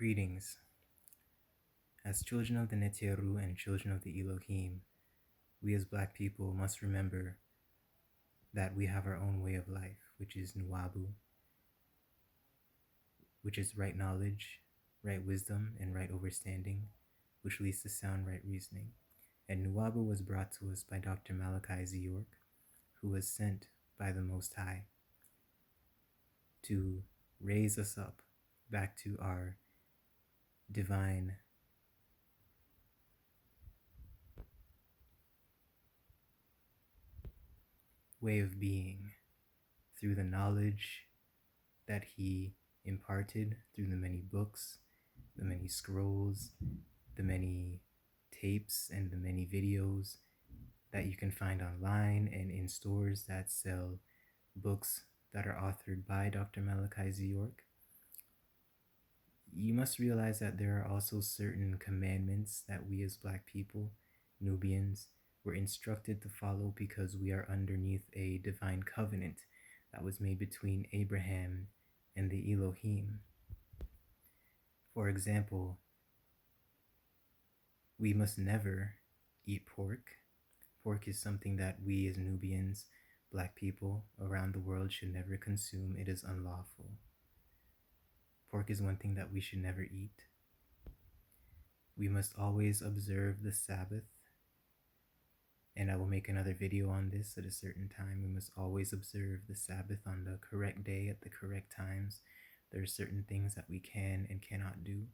Greetings. As children of the Neteru and children of the Elohim, we as Black people must remember that we have our own way of life, which is Nuwaubu, which is right knowledge, right wisdom, and right understanding, which leads to sound right reasoning. And Nuwaubu was brought to us by Dr. Malachi York, who was sent by the Most High to raise us up back to our divine way of being through the knowledge that he imparted through the many books, the many scrolls, the many tapes, and the many videos that you can find online and in stores that sell books that are authored by Dr. Malachi York. You must realize that there are also certain commandments that we as Black people, Nubians, were instructed to follow because we are underneath a divine covenant that was made between Abraham and the Elohim. For example, we must never eat pork. Pork is something that we as Nubians, Black people around the world should never consume. It is unlawful. Pork is one thing that we should never eat. We must always observe the Sabbath, and I will make another video on this at a certain time. We must always observe the Sabbath on the correct day at the correct times. There are certain things that we can and cannot do.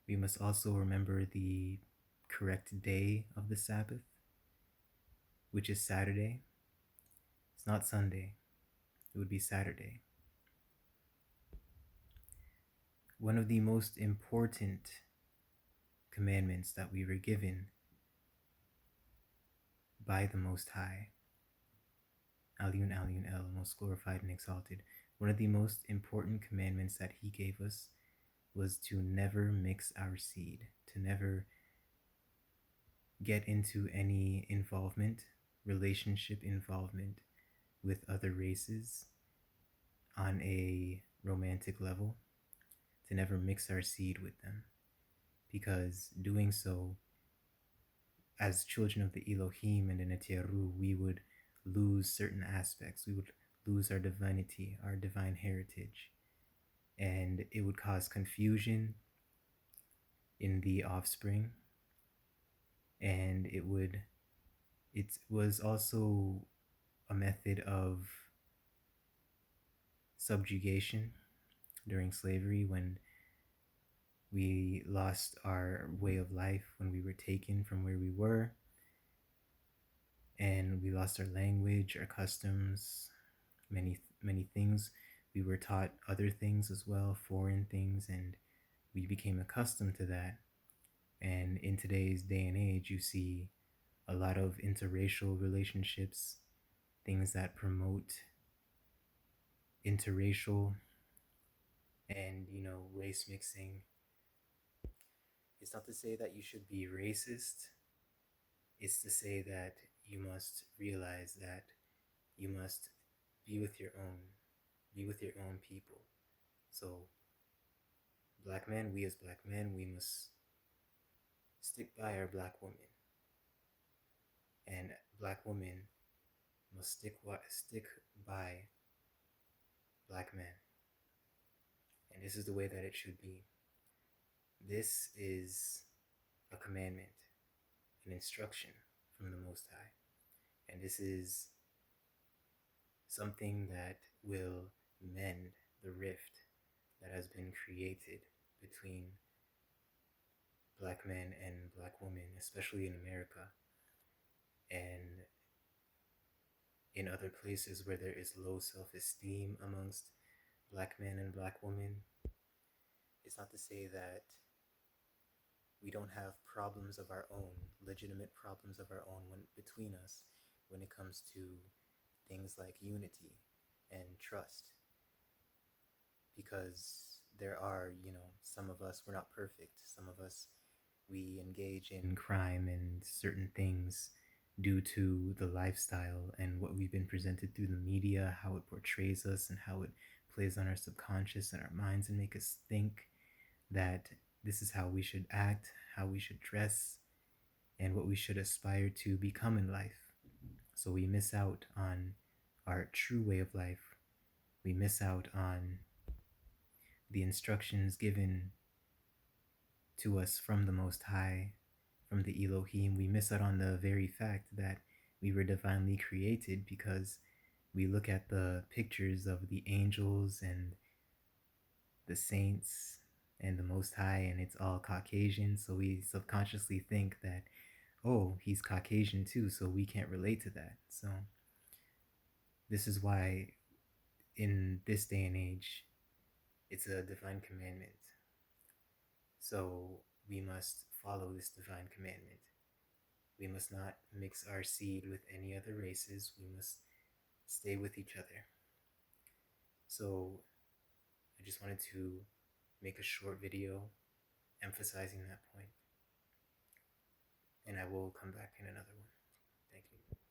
We must also remember the correct day of the Sabbath, which is Saturday. It's not Sunday. It would be Saturday. One of the most important commandments that we were given by the Most High, Aliyun Aliyun El, most glorified and exalted. One of the most important commandments that he gave us was to never mix our seed, to never get into any relationship involvement with other races on a romantic level, to never mix our seed with them, because doing so, as children of the Elohim and the Neteru, we would lose certain aspects. We would lose our divinity, our divine heritage, and it would cause confusion in the offspring, and it was also a method of subjugation during slavery, when we lost our way of life, when we were taken from where we were, and we lost our language, our customs, many things. We were taught other things as well, foreign things, and we became accustomed to that. And in today's day and age, you see a lot of interracial relationships, things that promote interracial and, race mixing. It's not to say that you should be racist. It's to say that you must realize that you must be with your own people. So, Black men, we as Black men, we must stick by our Black women, and Black women must stick by Black men. And this is the way that it should be. This is a commandment, an instruction from the Most High. And this is something that will mend the rift that has been created between Black men and Black women, especially in America and in other places where there is low self-esteem amongst Black men and Black women. It's not to say that we don't have problems of our own, legitimate problems of our own between us when it comes to things like unity and trust. Because there are, some of us, we're not perfect. Some of us, we engage in crime and certain things due to the lifestyle and what we've been presented through the media, how it portrays us and how it plays on our subconscious and our minds and make us think that this is how we should act, how we should dress, and what we should aspire to become in life. So we miss out on our true way of life. We miss out on the instructions given to us from the Most High, from the Elohim. We miss out on the very fact that we were divinely created because we look at the pictures of the angels and the saints and the Most High, and it's all Caucasian. So we subconsciously think that, oh, he's Caucasian too, so we can't relate to that. So this is why in this day and age, it's a divine commandment. So we must follow this divine commandment. We must not mix our seed with any other races. We must stay with each other. So I just wanted to make a short video emphasizing that point, and I will come back in another one. Thank you.